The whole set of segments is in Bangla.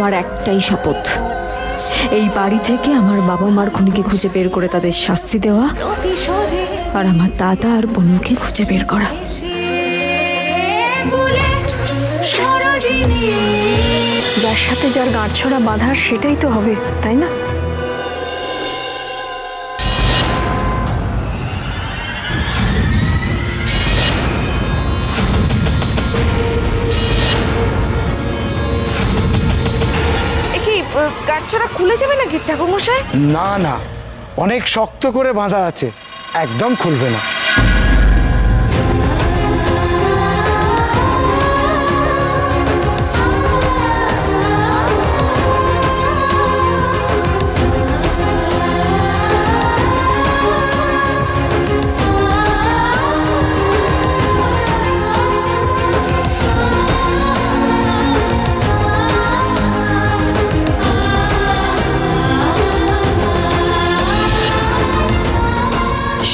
আমার একটাই শপথ, এই বাড়ি থেকে আমার বাবা মার খুনিকে খুঁজে বের করে তাদের শাস্তি দেওয়া, আর আমার দাদা আর বোনকে খুঁজে বের করা। যার সাথে যার গাঁটছড়া বাঁধার সেটাই তো হবে, তাই না? গাঁটছড়া খুলে যাবে নাকি ঠাকুরমশাই? না না, অনেক শক্ত করে বাঁধা আছে, একদম খুলবে না।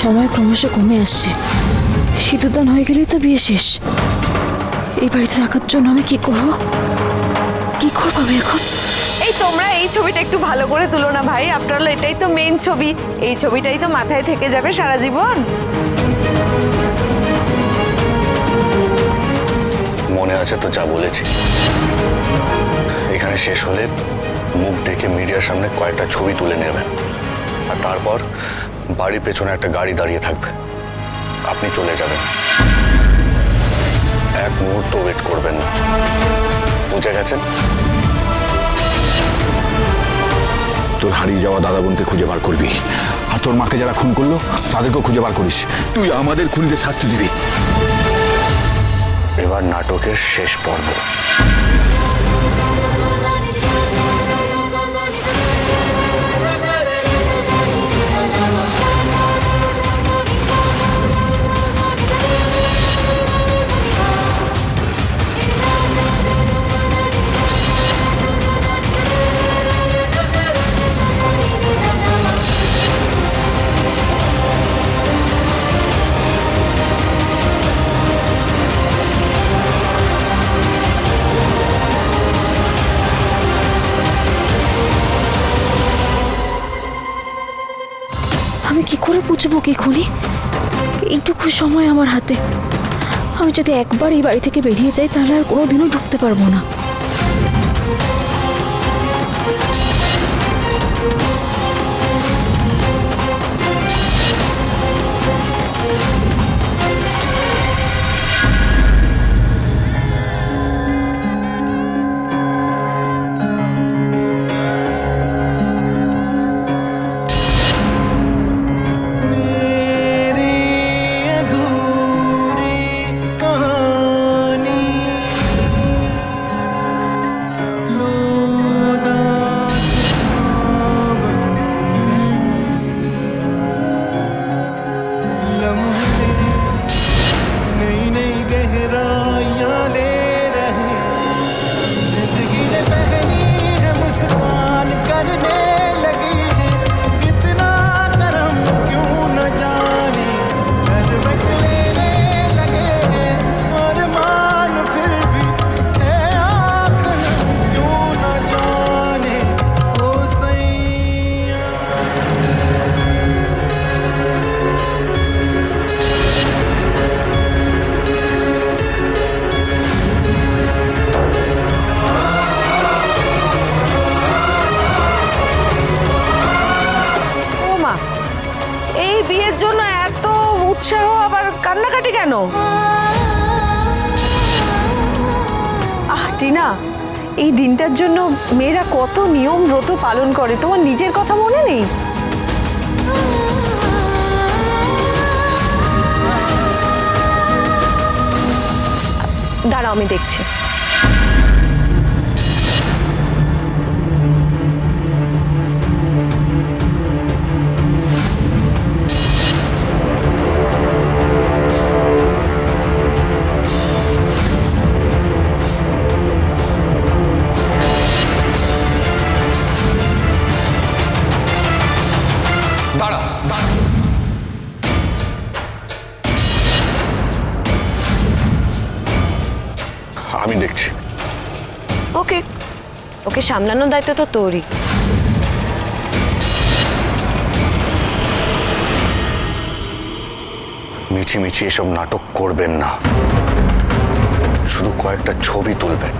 সময় ক্রমশ কমে আসছে, সিঁদুরদান হয়ে গেলেই তো বিয়ে শেষ। এই বাড়িতে থাকার জন্য আমি কি করব আমি এখন? এই তোমরা এই ছবিটা একটু ভালো করে তুলো না ভাই, আফটার অল এটাই তো মেইন ছবি, এই ছবিটাই তো মাথায় থেকে যাবে সারা জীবন। মনে আছে তো যা বলেছি, এখানে শেষ হলে মুখ ডেকে মিডিয়ার সামনে কয়েকটা ছবি তুলে নেবেন, আর তারপর বাড়ির পেছনে একটা গাড়ি দাঁড়িয়ে থাকবে, আপনি চলে যাবেন। এক মুহূর্ত ওয়েট করবেন না, বুঝে গেছেন? তোর হারিয়ে যাওয়া দাদা বোনকে খুঁজে বার করবি, আর তোর মাকে যারা খুন করলো তাদেরকেও খুঁজে বার করিস। তুই আমাদের খুনিদের শাস্তি দিবি। এবার নাটকের শেষ পর্ব। আমি কি করে বুঝবো কি খুনি? এইটুকু সময় আমার হাতে, আমি যদি একবার এই বাড়ি থেকে বেরিয়ে যাই তাহলে আর কোনোদিনও ঢুকতে পারবো না। কান্নাকাটি কেন? টিনা, এই দিনটার জন্য মেয়েরা কত নিয়ম ব্রত পালন করে, তোমার নিজের কথা মনে নেই? দাঁড়াও, আমি দেখছি। আমি দেখছি। ওকে, ওকে সামলানোর দায়িত্ব তো তোরই। মিছিমিছি এসব নাটক করবেন না, শুধু কয়েকটা ছবি তুলবেন,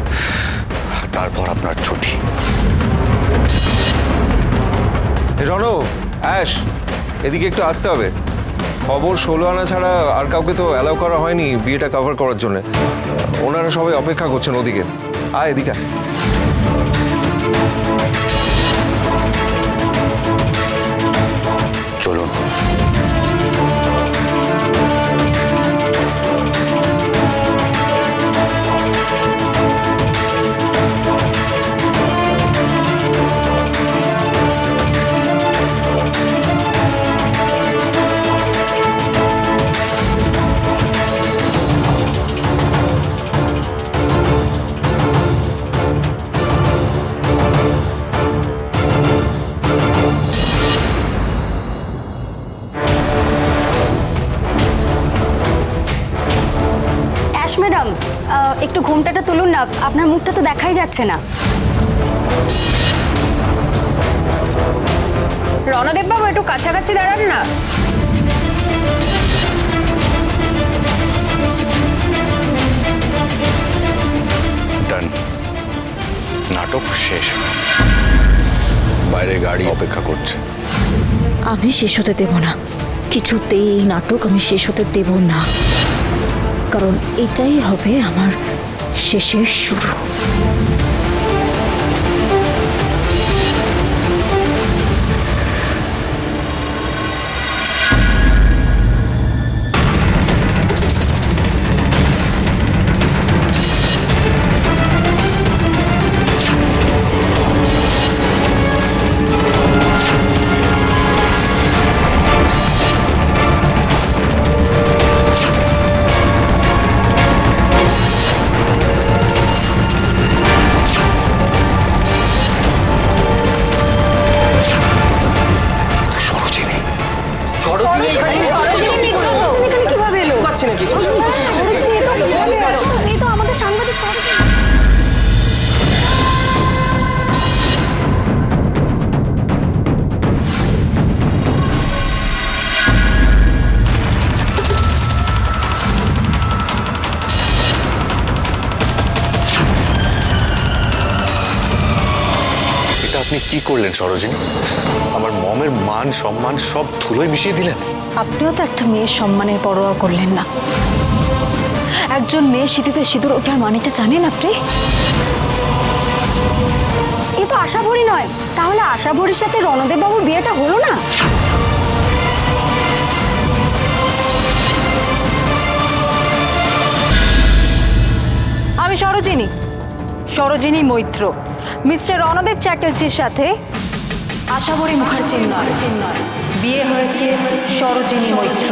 তারপর আপনার ছুটি। রণ, অ্যাশ, এদিকে একটু আসতে হবে। খবর 16 আনা ছাড়া আর কাউকে তো অ্যালাউ করা হয়নি বিয়েটা কভার করার জন্য। ওনারা সবাই অপেক্ষা করছেন ওদিকে। আয় এদিকে। চলুন। অ্যাশ ম্যাডাম, একটু ঘোমটাটা তুলুন না, আপনার মুখটা তো দেখাই যাচ্ছে না। রণদেব বাবু একটু কাছাকাছি দাঁড়ান না। ডান। নাটক শেষ, বাইরে গাড়ি অপেক্ষা করছে। আমি শেষ হতে দেব না, কিছুতেই এই নাটক আমি শেষ হতে দেব না, কারণ এটাই হবে আমার শেষের শুরু। এই তো আমাদের সাংবাদিক সরোজিনী। এটা আপনি কি করলেন সরোজিনী? আমার মমের মান সম্মান সব ধুলোয় মিশিয়ে দিলেন। আপনিও তো একটা মেয়ের সম্মানের পরোয়া করলেন না। একজন মেয়ে সিঁথিতে সিঁদুর ওঠার মানেটা জানেন আপনি? এ তো আশাভরি নয়, তাহলে আশাভরির সাথে রণদেব বাবুর বিয়েটা হলো না? আমি সরোজিনী, সরোজিনী মৈত্র, মিস্টার রণদেব চ্যাটার্জির সাথে আশাভরি মুখার্জির নয়, বিয়ে হয়েছে সরোজিনী মৈত্র।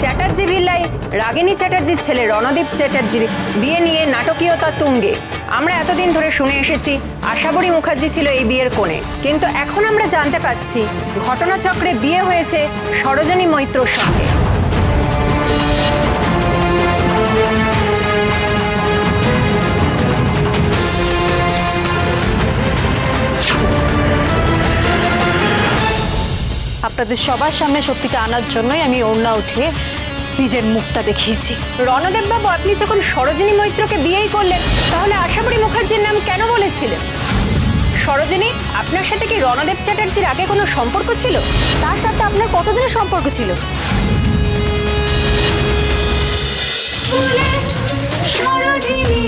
চ্যাটার্জি ভিল্লায় রাগিনী চ্যাটার্জির ছেলে রণদীপ চ্যাটার্জির বিয়ে নিয়ে নাটকীয়তা তুঙ্গে। আমরা এতদিন ধরে শুনে এসেছি আশাবরী মুখার্জি ছিল এই বিয়ের কোণে, কিন্তু এখন আমরা জানতে পাচ্ছি ঘটনাচক্রে বিয়ে হয়েছে সরোজিনী মৈত্রর সঙ্গে। আপনাদের সবার সামনে সত্যিটা আনার জন্যই আমি ওড়না উঠিয়ে নিজের মুখটা দেখিয়েছি। রণদেব বাবু, আপনি যখন সরোজিনী মৈত্রকে বিয়েই করলেন, তাহলে আশাবরী মুখার্জির নাম কেন বলেছিলেন? সরোজিনী, আপনার সাথে কি রণদেব চ্যাটার্জির আগে কোনো সম্পর্ক ছিল? তার সাথে আপনার কতদিনের সম্পর্ক ছিল? সরোজিনী।